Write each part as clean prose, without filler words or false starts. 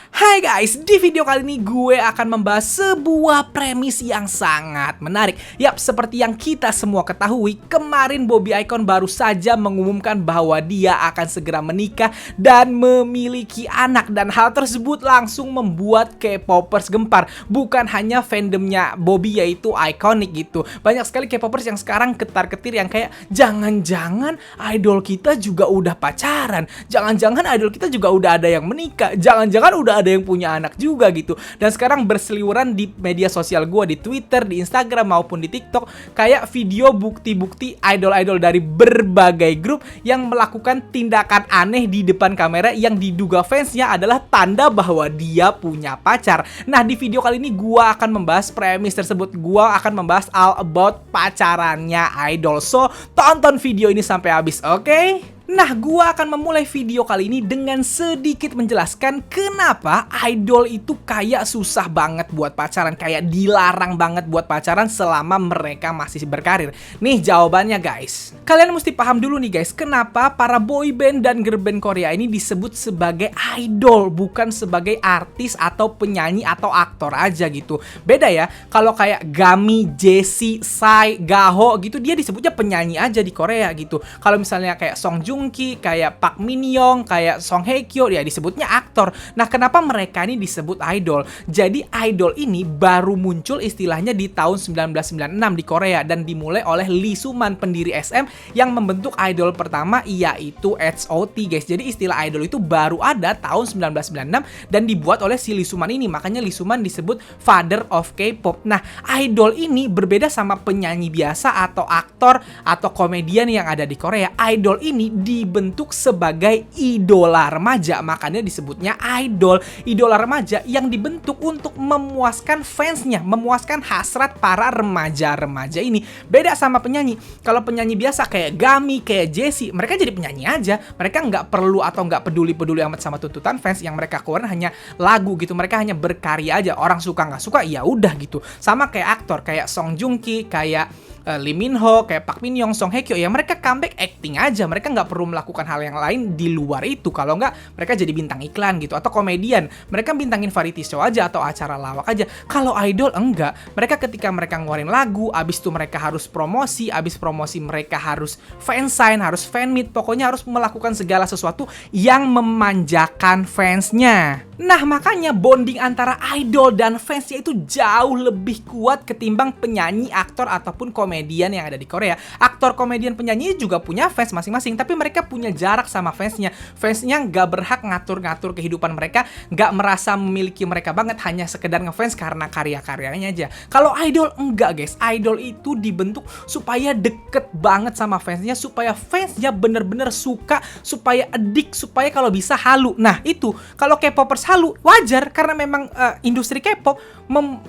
Hai guys, di video kali ini gue akan membahas sebuah premis yang sangat menarik. Yap, seperti yang kita semua ketahui, kemarin Bobby Icon baru saja mengumumkan bahwa dia akan segera menikah dan memiliki anak. Dan hal tersebut langsung membuat K-popers gempar. Bukan hanya fandomnya Bobby yaitu Iconic gitu. Banyak sekali K-popers yang sekarang ketar-ketir yang kayak jangan-jangan idol kita juga udah pacaran. Jangan-jangan idol kita juga udah ada yang menikah. Jangan-jangan udah ada yang punya anak juga gitu. Dan sekarang berseliweran di media sosial gue, di Twitter, di Instagram maupun di TikTok, kayak video bukti-bukti idol-idol dari berbagai grup yang melakukan tindakan aneh di depan kamera yang diduga fansnya adalah tanda bahwa dia punya pacar. Nah, di video kali ini gue akan membahas premis tersebut. Gue akan membahas all about pacarannya idol. So, tonton video ini sampai habis, oke? Nah, gua akan memulai video kali ini dengan sedikit menjelaskan kenapa idol itu kayak susah banget buat pacaran, kayak dilarang banget buat pacaran selama mereka masih berkarir. Nih jawabannya guys. Kalian mesti paham dulu nih guys, kenapa para boyband dan girl band Korea ini disebut sebagai idol, bukan sebagai artis atau penyanyi atau aktor aja gitu. Beda ya, kalau kayak Gami, Jessie, Psy, Gaho gitu, dia disebutnya penyanyi aja di Korea gitu. Kalau misalnya kayak Song Joong Ki, kayak Park Min Young, kayak Song Hye Kyo, dia disebutnya aktor. Nah, kenapa mereka ini disebut idol? Jadi idol ini baru muncul istilahnya di tahun 1996 di Korea dan dimulai oleh Lee Soo-man, pendiri SM yang membentuk idol pertama yaitu HOT guys. Jadi istilah idol itu baru ada tahun 1996 dan dibuat oleh si Lee Soo-man ini. Makanya Lee Soo-man disebut father of K-pop. Nah, idol ini berbeda sama penyanyi biasa atau aktor atau komedian yang ada di Korea. Idol ini dibentuk sebagai idola remaja, makanya disebutnya idol. Idola remaja yang dibentuk untuk memuaskan fansnya, memuaskan hasrat para remaja-remaja ini. Beda sama penyanyi. Kalau penyanyi biasa kayak Gami, kayak Jessie, mereka jadi penyanyi aja. Mereka nggak perlu atau nggak peduli-peduli amat sama tuntutan fans. Yang mereka keluarin hanya lagu gitu. Mereka hanya berkarya aja. Orang suka nggak suka ya udah gitu. Sama kayak aktor, kayak Song Joong Ki, kayak Lee Min Ho, kayak Park Min Young, Song Hye Kyo, ya mereka comeback acting aja. Mereka nggak perlu melakukan hal yang lain di luar itu. Kalau nggak, mereka jadi bintang iklan gitu. Atau komedian, mereka bintangin variety show aja atau acara lawak aja. Kalau idol enggak. Mereka ketika mereka ngeluarin lagu, abis itu mereka harus promosi, abis promosi mereka harus fansign, harus fan meet, pokoknya harus melakukan segala sesuatu yang memanjakan fansnya. Nah, makanya bonding antara idol dan fansnya itu jauh lebih kuat ketimbang penyanyi, aktor, ataupun komedian yang ada di Korea. Aktor, komedian, penyanyi juga punya fans masing-masing, tapi mereka punya jarak sama fansnya. Fansnya nggak berhak ngatur-ngatur kehidupan mereka, nggak merasa memiliki mereka banget, hanya sekedar ngefans karena karya-karyanya aja. Kalau idol enggak guys, idol itu dibentuk supaya deket banget sama fansnya, supaya fansnya bener-bener suka, supaya addict, supaya kalau bisa halu. Nah itu, kalau K-popers halu, wajar karena memang industri K-pop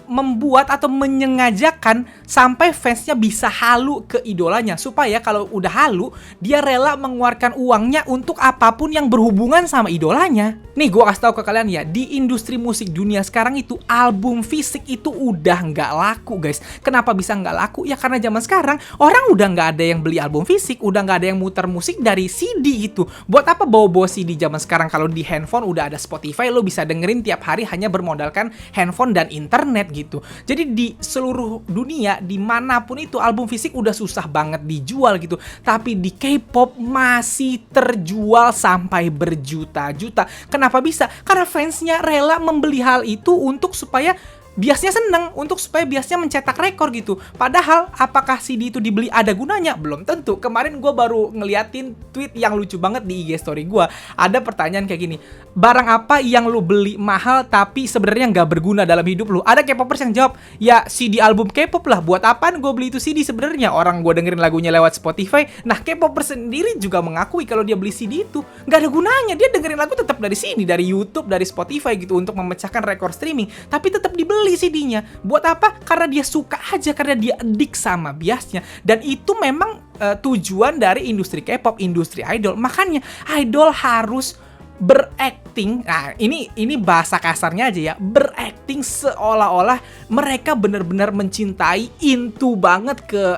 membuat atau menyengajakan sampai fansnya bisa halu ke idolanya, supaya kalau udah halu dia rela mengeluarkan uangnya untuk apapun yang berhubungan sama idolanya. Nih gue kasih tahu ke kalian ya, di industri musik dunia sekarang itu album fisik itu udah nggak laku guys. Kenapa bisa nggak laku? Ya karena zaman sekarang orang udah nggak ada yang beli album fisik, udah nggak ada yang muter musik dari CD gitu. Buat apa bawa-bawa CD zaman sekarang kalau di handphone udah ada Spotify, lo bisa dengerin tiap hari hanya bermodalkan handphone dan internet gitu. Jadi di seluruh dunia dimanapun itu album fisik udah susah banget dijual gitu. Tapi di K-pop masih terjual sampai berjuta-juta. Kenapa bisa? Karena fansnya rela membeli hal itu untuk supaya biasnya seneng, untuk supaya biasnya mencetak rekor gitu. Padahal apakah CD itu dibeli ada gunanya? Belum tentu. Kemarin gue baru ngeliatin tweet yang lucu banget di IG story gue. Ada pertanyaan kayak gini, barang apa yang lu beli mahal tapi sebenarnya nggak berguna dalam hidup lu? Ada K-popers yang jawab, ya CD album K-pop lah. Buat apaan gue beli itu CD sebenarnya? Orang gue dengerin lagunya lewat Spotify. Nah, K-popers sendiri juga mengakui kalau dia beli CD itu nggak ada gunanya. Dia dengerin lagu tetap dari sini, dari YouTube, dari Spotify gitu untuk memecahkan rekor streaming. Tapi tetap dibeli CD-nya. Buat apa? Karena dia suka aja, karena dia addict sama biasnya. Dan itu memang tujuan dari industri K-pop, industri idol. Makanya idol harus berakting. Nah, ini bahasa kasarnya aja ya. Berakting seolah-olah mereka benar-benar mencintai, into banget ke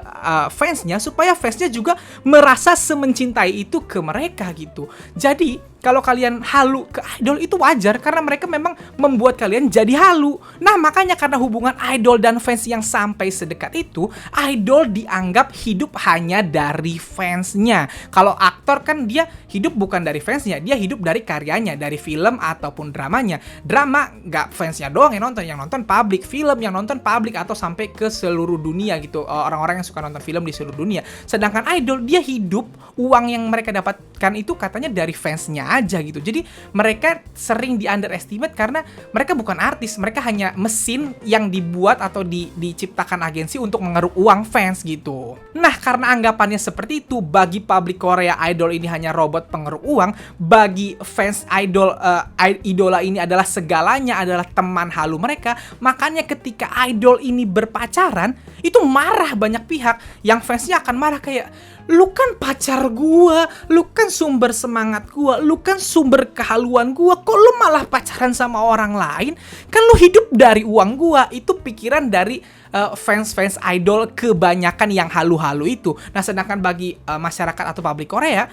fansnya, supaya fansnya juga merasa semencintai itu ke mereka gitu. Jadi kalau kalian halu ke idol itu wajar karena mereka memang membuat kalian jadi halu. Nah, makanya karena hubungan idol dan fans yang sampai sedekat itu, idol dianggap hidup hanya dari fansnya. Kalau aktor kan dia hidup bukan dari fansnya, dia hidup dari karyanya, dari film ataupun dramanya. Drama nggak fansnya doang yang nonton publik, film yang nonton publik atau sampai ke seluruh dunia gitu, orang-orang yang suka nonton film di seluruh dunia. Sedangkan idol dia hidup, uang yang mereka dapatkan itu katanya dari fansnya aja gitu. Jadi mereka sering di underestimate karena mereka bukan artis, mereka hanya mesin yang dibuat atau diciptakan agensi untuk mengeruk uang fans gitu. Nah, karena anggapannya seperti itu, bagi publik Korea idol ini hanya robot pengeruk uang, bagi fans idola ini adalah segalanya, adalah teman halu mereka. Makanya ketika idol ini berpacaran, itu marah banyak pihak. Yang fansnya akan marah kayak, lu kan pacar gua, lu kan sumber semangat gua, lu kan sumber kehaluan gua, kok lu malah pacaran sama orang lain? Kan lu hidup dari uang gua. Itu pikiran dari fans-fans idol kebanyakan yang halu-halu itu. Nah, sedangkan bagi masyarakat atau publik Korea,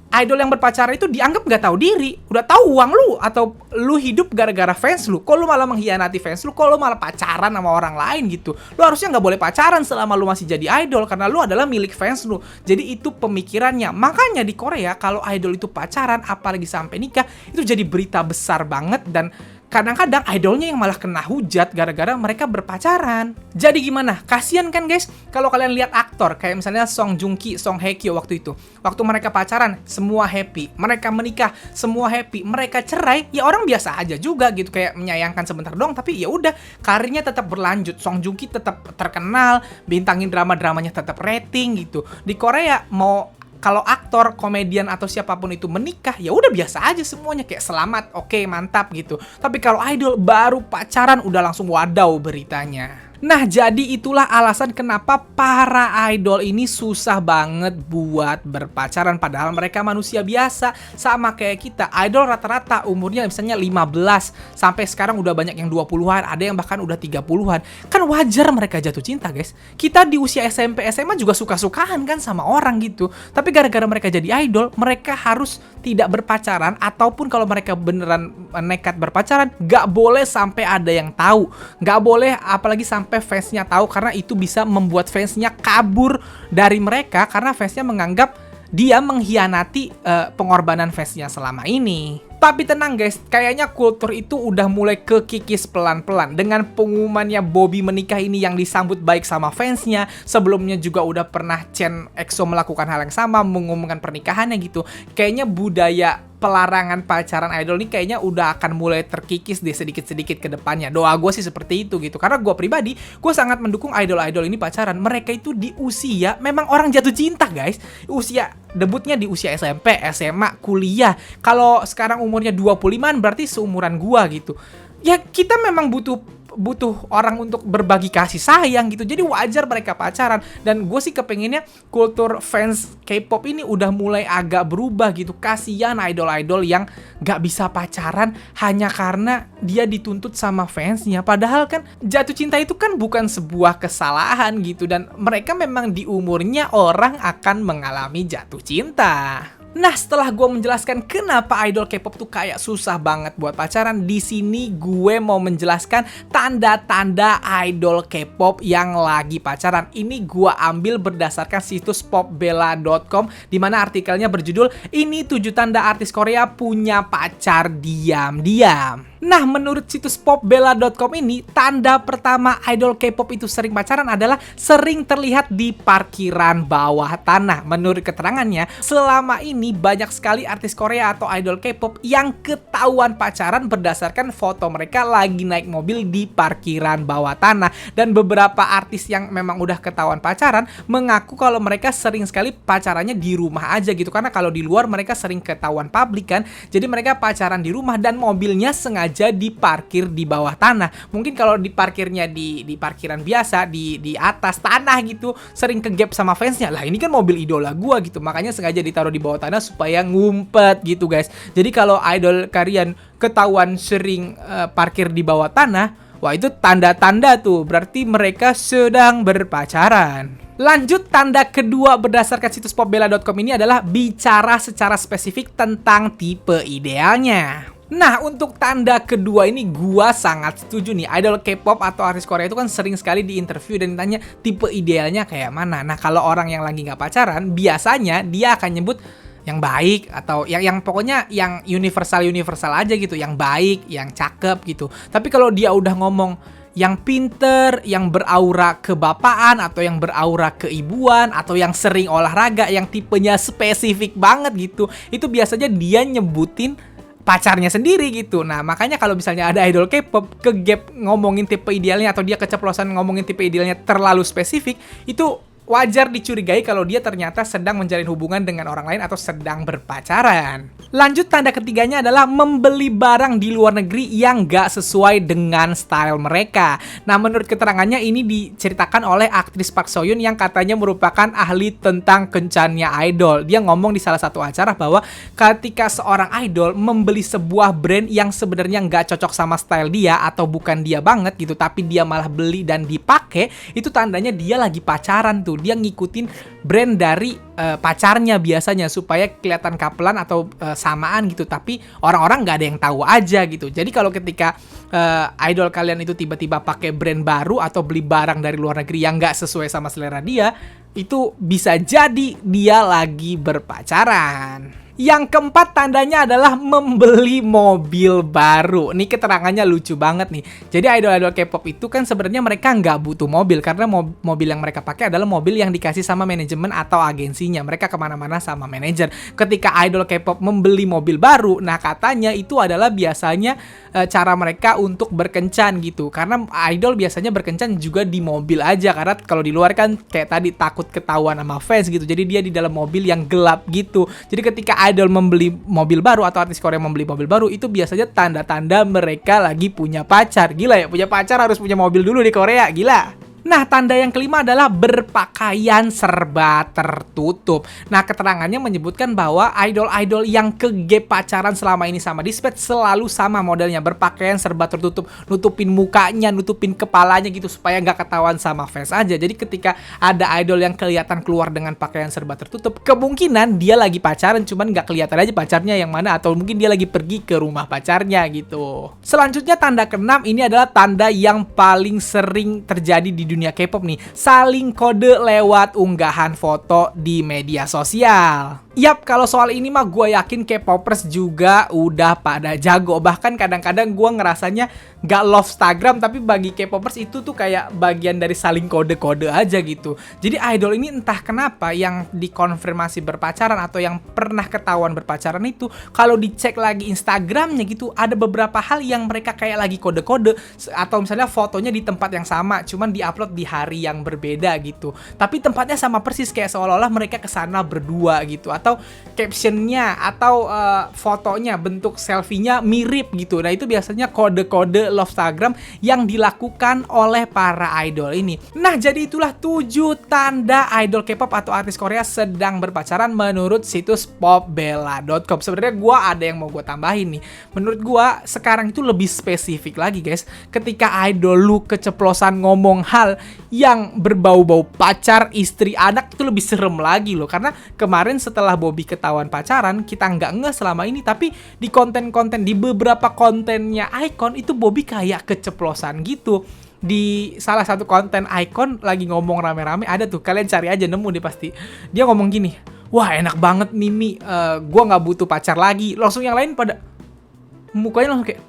idol yang berpacaran itu dianggap nggak tahu diri. Udah tahu uang lu atau lu hidup gara-gara fans lu, kok lu malah mengkhianati fans lu, kok lu malah pacaran sama orang lain gitu. Lu harusnya nggak boleh pacaran selama lu masih jadi idol karena lu adalah milik fans lu. Jadi itu pemikirannya. Makanya di Korea kalau idol itu pacaran apalagi sampai nikah, itu jadi berita besar banget dan kadang-kadang idolnya yang malah kena hujat gara-gara mereka berpacaran. Jadi gimana? Kasian kan guys kalau kalian lihat aktor kayak misalnya Song Joong Ki, Song Hye Kyo waktu itu. Waktu mereka pacaran semua happy, mereka menikah semua happy, mereka cerai ya orang biasa aja juga gitu, kayak menyayangkan sebentar doang tapi ya udah karirnya tetap berlanjut. Song Joong Ki tetap terkenal, bintangin drama-dramanya tetap rating gitu. Di Korea mau kalau aktor, komedian atau siapapun itu menikah, ya udah biasa aja semuanya kayak selamat, oke, mantap gitu. Tapi kalau idol baru pacaran udah langsung wadaw beritanya. Nah, jadi itulah alasan kenapa para idol ini susah banget buat berpacaran. Padahal mereka manusia biasa, sama kayak kita. Idol rata-rata umurnya misalnya 15, sampai sekarang udah banyak yang 20-an, ada yang bahkan udah 30-an. Kan wajar mereka jatuh cinta, guys. Kita di usia SMP, SMA juga suka-sukaan kan sama orang gitu. Tapi gara-gara mereka jadi idol, mereka harus tidak berpacaran, ataupun kalau mereka beneran nekat berpacaran, gak boleh sampai ada yang tahu. Gak boleh apalagi sampai fansnya tahu, karena itu bisa membuat fansnya kabur dari mereka karena fansnya menganggap dia mengkhianati pengorbanan fansnya selama ini. Tapi tenang guys, kayaknya kultur itu udah mulai kekikis pelan-pelan. Dengan pengumumannya Bobby menikah ini yang disambut baik sama fansnya. Sebelumnya juga udah pernah Chen EXO melakukan hal yang sama, mengumumkan pernikahannya gitu. Kayaknya budaya pelarangan pacaran idol ini kayaknya udah akan mulai terkikis deh sedikit-sedikit ke depannya. Doa gue sih seperti itu gitu. Karena gue pribadi, gue sangat mendukung idol-idol ini pacaran. Mereka itu di usia, memang orang jatuh cinta guys. Usia debutnya di usia SMP, SMA, kuliah. Kalau sekarang umurnya 25-an berarti seumuran gua gitu. Ya kita memang butuh orang untuk berbagi kasih sayang gitu. Jadi wajar mereka pacaran. Dan gue sih kepengennya kultur fans K-pop ini udah mulai agak berubah gitu. Kasian idol-idol yang gak bisa pacaran hanya karena dia dituntut sama fansnya. Padahal kan jatuh cinta itu kan bukan sebuah kesalahan gitu. Dan mereka memang di umurnya orang akan mengalami jatuh cinta. Nah, setelah gue menjelaskan kenapa idol K-pop tuh kayak susah banget buat pacaran, di sini gue mau menjelaskan tanda-tanda idol K-pop yang lagi pacaran. Ini gue ambil berdasarkan situs popbella.com, di mana artikelnya berjudul "Ini 7 tanda artis Korea punya pacar diam-diam". Nah, menurut situs popbella.com ini, tanda pertama idol K-pop itu sering pacaran adalah sering terlihat di parkiran bawah tanah. Menurut keterangannya, selama ini banyak sekali artis Korea atau idol K-pop yang ketahuan pacaran berdasarkan foto mereka lagi naik mobil di parkiran bawah tanah. Dan beberapa artis yang memang udah ketahuan pacaran mengaku kalau mereka sering sekali pacarannya di rumah aja gitu. Karena kalau di luar mereka sering ketahuan publik kan. Jadi mereka pacaran di rumah dan mobilnya sengaja diparkir di bawah tanah. Mungkin kalau diparkirnya di parkiran biasa di atas tanah gitu, sering ke gap sama fansnya. Lah ini kan mobil idola gua gitu, makanya sengaja ditaruh di bawah tanah supaya ngumpet gitu guys. Jadi kalau idol kalian ketahuan sering parkir di bawah tanah, wah itu tanda-tanda tuh, berarti mereka sedang berpacaran. Lanjut, tanda kedua berdasarkan situs popbella.com ini adalah bicara secara spesifik tentang tipe idealnya. Nah, untuk tanda kedua ini gua sangat setuju nih. Idol K-pop atau artis Korea itu kan sering sekali diinterview dan ditanya tipe idealnya kayak mana. Nah, kalau orang yang lagi nggak pacaran, biasanya dia akan nyebut yang baik atau yang pokoknya yang universal aja gitu, yang baik, yang cakep gitu. Tapi kalau dia udah ngomong yang pinter, yang beraura kebapaan, atau yang beraura keibuan, atau yang sering olahraga, yang tipenya spesifik banget gitu, itu biasanya dia nyebutin pacarnya sendiri gitu. Nah, makanya kalau misalnya ada idol K-pop kegap ngomongin tipe idealnya atau dia keceplosan ngomongin tipe idealnya terlalu spesifik, itu wajar dicurigai kalau dia ternyata sedang menjalin hubungan dengan orang lain atau sedang berpacaran. Lanjut, tanda ketiganya adalah membeli barang di luar negeri yang gak sesuai dengan style mereka. Nah, menurut keterangannya ini diceritakan oleh aktris Park Seo Yoon yang katanya merupakan ahli tentang kencannya idol. Dia ngomong di salah satu acara bahwa ketika seorang idol membeli sebuah brand yang sebenarnya gak cocok sama style dia atau bukan dia banget gitu, tapi dia malah beli dan dipakai, itu tandanya dia lagi pacaran tuh. Dia ngikutin brand dari pacarnya biasanya supaya kelihatan kapelan atau samaan gitu, tapi orang-orang nggak ada yang tahu aja gitu. Jadi kalau ketika idol kalian itu tiba-tiba pakai brand baru atau beli barang dari luar negeri yang nggak sesuai sama selera dia, itu bisa jadi dia lagi berpacaran. Yang keempat tandanya adalah membeli mobil baru. Nih keterangannya lucu banget nih. Jadi idol-idol K-pop itu kan sebenarnya mereka nggak butuh mobil karena mobil yang mereka pakai adalah mobil yang dikasih sama manajemen atau agensinya. Mereka kemana-mana sama manajer. Ketika idol K-pop membeli mobil baru, nah katanya itu adalah biasanya cara mereka untuk berkencan gitu. Karena idol biasanya berkencan juga di mobil aja. Karena kalau di luar kan kayak tadi takut ketahuan sama fans gitu. Jadi dia di dalam mobil yang gelap gitu. Jadi ketika idol membeli mobil baru atau artis Korea membeli mobil baru, itu biasanya tanda-tanda mereka lagi punya pacar. Gila ya, punya pacar harus punya mobil dulu di Korea, gila. Nah, tanda yang kelima adalah berpakaian serba tertutup. Nah, keterangannya menyebutkan bahwa idol-idol yang kegep pacaran selama ini sama Dispatch selalu sama modelnya, berpakaian serba tertutup, nutupin mukanya, nutupin kepalanya gitu supaya nggak ketahuan sama fans aja. Jadi ketika ada idol yang kelihatan keluar dengan pakaian serba tertutup, kemungkinan dia lagi pacaran, cuman nggak kelihatan aja pacarnya yang mana, atau mungkin dia lagi pergi ke rumah pacarnya gitu. Selanjutnya, tanda keenam ini adalah tanda yang paling sering terjadi di dunia K-pop nih, saling kode lewat unggahan foto di media sosial. Yap, kalau soal ini mah gue yakin K-popers juga udah pada jago. Bahkan kadang-kadang gue ngerasanya gak love Instagram, tapi bagi K-popers itu tuh kayak bagian dari saling kode-kode aja gitu. Jadi idol ini entah kenapa yang dikonfirmasi berpacaran atau yang pernah ketahuan berpacaran itu, kalau dicek lagi Instagramnya gitu, ada beberapa hal yang mereka kayak lagi kode-kode. Atau misalnya fotonya di tempat yang sama, cuman diupload di hari yang berbeda gitu. Tapi tempatnya sama persis, kayak seolah-olah mereka kesana berdua gitu. Atau captionnya atau fotonya, bentuk selfie-nya mirip gitu. Nah, itu biasanya kode-kode love Instagram yang dilakukan oleh para idol ini. Nah, jadi itulah 7 tanda idol K-pop atau artis Korea sedang berpacaran menurut situs popbella.com. Sebenarnya gue ada yang mau gue tambahin nih. Menurut gue sekarang itu lebih spesifik lagi, guys. Ketika idol lu keceplosan ngomong hal yang berbau-bau pacar, istri, anak, itu lebih serem lagi loh. Karena kemarin setelah Bobby ketahuan pacaran, kita nggak ngeh selama ini, tapi di konten-konten, di beberapa kontennya iKON itu Bobby kayak keceplosan gitu. Di salah satu konten iKON lagi ngomong rame-rame, ada tuh, kalian cari aja, nemu deh pasti. Dia ngomong gini, wah enak banget Mimi, gua nggak butuh pacar lagi. Langsung yang lain pada mukanya langsung kayak,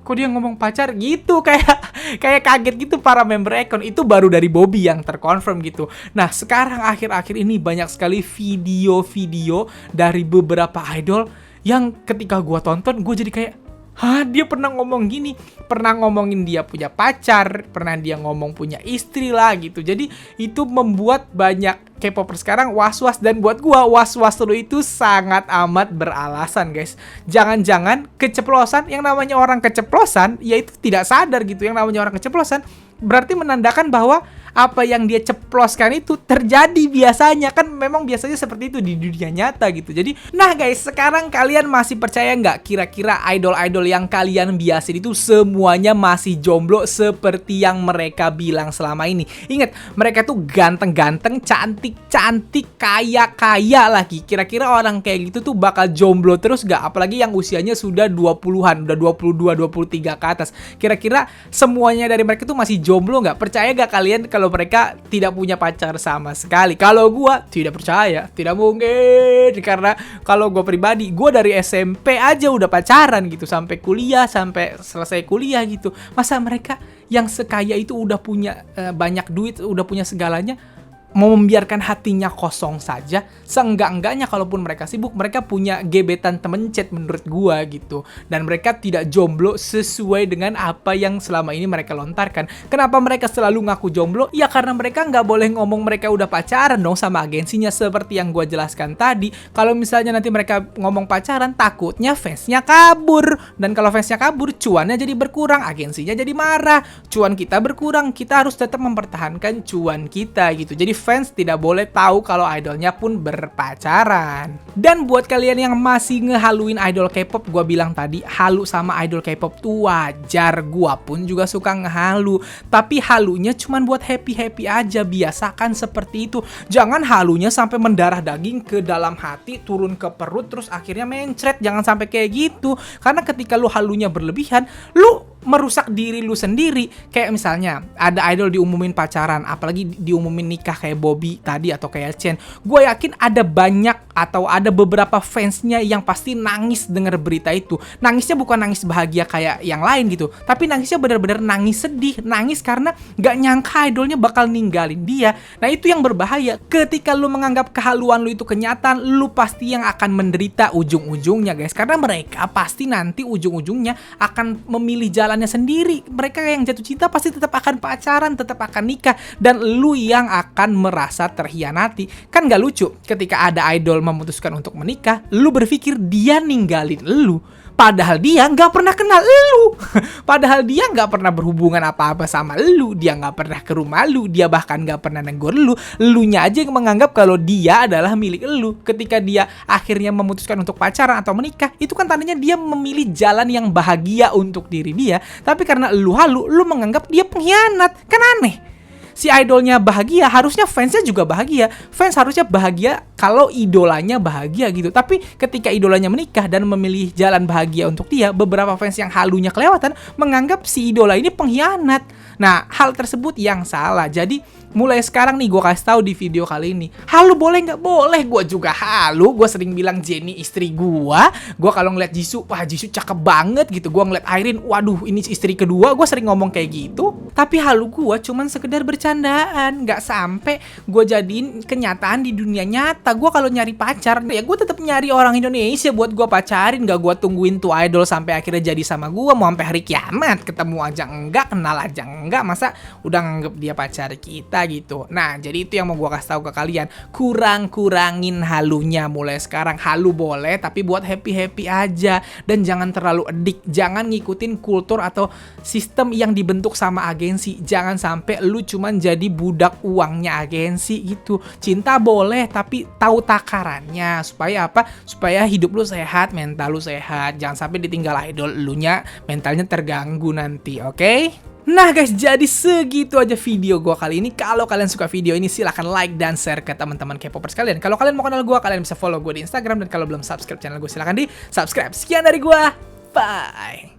kok dia ngomong pacar gitu, kayak kaget gitu para member iKON. Itu baru dari Bobby yang terkonfirm gitu. Nah, sekarang akhir-akhir ini banyak sekali video-video dari beberapa idol yang ketika gua tonton, gue jadi kayak, hah, dia pernah ngomong gini, pernah ngomongin dia punya pacar, pernah dia ngomong punya istri lah gitu. Jadi itu membuat banyak K-popers sekarang was-was, dan buat gua was-was lu itu sangat amat beralasan, guys. Jangan-jangan keceplosan, yang namanya orang keceplosan, ya itu tidak sadar gitu. Yang namanya orang keceplosan, berarti menandakan bahwa apa yang dia ceploskan itu terjadi biasanya. Kan memang biasanya seperti itu di dunia nyata gitu. Jadi, nah guys, sekarang kalian masih percaya nggak kira-kira idol-idol yang kalian biasin itu semuanya masih jomblo seperti yang mereka bilang selama ini? Ingat, mereka tuh ganteng-ganteng, cantik-cantik, kaya-kaya lagi. Kira-kira orang kayak gitu tuh bakal jomblo terus nggak? Apalagi yang usianya sudah 20-an, udah 22, 23 ke atas. Kira-kira semuanya dari mereka tuh masih jomblo nggak? Percaya nggak kalian kalau mereka tidak punya pacar sama sekali? Kalau gua tidak percaya, tidak mungkin, karena kalau gua pribadi, gua dari SMP aja udah pacaran gitu sampai kuliah, sampai selesai kuliah gitu. Masa mereka yang sekaya itu udah punya banyak duit, udah punya segalanya, mau membiarkan hatinya kosong saja? Seenggak-enggaknya kalaupun mereka sibuk, mereka punya gebetan temen chat menurut gua gitu. Dan mereka tidak jomblo sesuai dengan apa yang selama ini mereka lontarkan. Kenapa mereka selalu ngaku jomblo? Ya karena mereka nggak boleh ngomong mereka udah pacaran dong sama agensinya, seperti yang gua jelaskan tadi. Kalau misalnya nanti mereka ngomong pacaran, takutnya fansnya kabur. Dan kalau fansnya kabur, cuannya jadi berkurang, agensinya jadi marah. Cuan kita berkurang, kita harus tetap mempertahankan cuan kita gitu. Jadi fans tidak boleh tahu kalau idolnya pun berpacaran. Dan buat kalian yang masih ngehaluin idol K-pop, gue bilang tadi, halu sama idol K-pop tuh wajar. Gue pun juga suka ngehalu, tapi halunya cuman buat happy-happy aja. Biasakan seperti itu. Jangan halunya sampai mendarah daging ke dalam hati, turun ke perut, terus akhirnya mencret. Jangan sampai kayak gitu. Karena ketika lu halunya berlebihan, lu merusak diri lu sendiri. Kayak misalnya ada idol diumumin pacaran, apalagi diumumin nikah kayak Bobby tadi atau kayak Chen. Gue yakin ada banyak atau ada beberapa fansnya yang pasti nangis denger berita itu. Nangisnya bukan nangis bahagia kayak yang lain gitu, tapi nangisnya benar-benar nangis sedih, nangis karena gak nyangka idolnya bakal ninggalin dia. Nah itu yang berbahaya. Ketika lu menganggap kehaluan lu itu kenyataan, lu pasti yang akan menderita ujung-ujungnya guys. Karena mereka pasti nanti ujung-ujungnya akan memilih jalannya sendiri. Mereka yang jatuh cinta pasti tetap akan pacaran, tetap akan nikah, dan lu yang akan merasa terhianati. Kan gak lucu ketika ada idol memutuskan untuk menikah, lu berpikir dia ninggalin lu, padahal dia nggak pernah kenal lu. Padahal dia nggak pernah berhubungan apa-apa sama lu, dia nggak pernah ke rumah lu, dia bahkan nggak pernah negur lu. Lunya aja yang menganggap kalau dia adalah milik lu. Ketika dia akhirnya memutuskan untuk pacaran atau menikah, itu kan tandanya dia memilih jalan yang bahagia untuk diri dia. Tapi karena lu halu, lu menganggap dia pengkhianat. Kan aneh. Si idolnya bahagia, harusnya fansnya juga bahagia. Fans harusnya bahagia kalau idolanya bahagia gitu. Tapi ketika idolanya menikah dan memilih jalan bahagia untuk dia, beberapa fans yang halunya kelewatan menganggap si idola ini pengkhianat. Nah, hal tersebut yang salah. Jadi mulai sekarang nih gue kasih tahu di video kali ini, halu boleh nggak? Boleh, gue juga halu. Gue sering bilang Jennie istri gue. Gue kalau ngeliat Jisoo, wah Jisoo cakep banget gitu. Gue ngeliat Irene, waduh ini istri kedua. Gue sering ngomong kayak gitu. Tapi halu gue cuman sekedar bercandaan, nggak sampai gue jadiin kenyataan di dunia nyata. Gue kalau nyari pacar, ya gue tetap nyari orang Indonesia buat gue pacarin. Gak gue tungguin tuh idol sampai akhirnya jadi sama gue. Mau sampai hari kiamat, ketemu aja enggak, kenal aja enggak, masa udah nganggep dia pacar kita gitu. Nah, jadi itu yang mau gue kasih tahu ke kalian. Kurang-kurangin halunya mulai sekarang. Halu boleh, tapi buat happy-happy aja. Dan jangan terlalu edik. Jangan ngikutin kultur atau sistem yang dibentuk sama agensi. Jangan sampai lu cuman jadi budak uangnya agensi gitu. Cinta boleh, tapi tahu takarannya. Supaya apa? Supaya hidup lu sehat, mental lu sehat. Jangan sampai ditinggal idol elunya, mentalnya terganggu nanti, oke? Nah guys, jadi segitu aja video gue kali ini. Kalau kalian suka video ini, silahkan like dan share ke teman-teman K-popers kalian. Kalau kalian mau kenal gue, kalian bisa follow gue di Instagram. Dan kalau belum subscribe channel gue, silahkan di subscribe. Sekian dari gue, bye.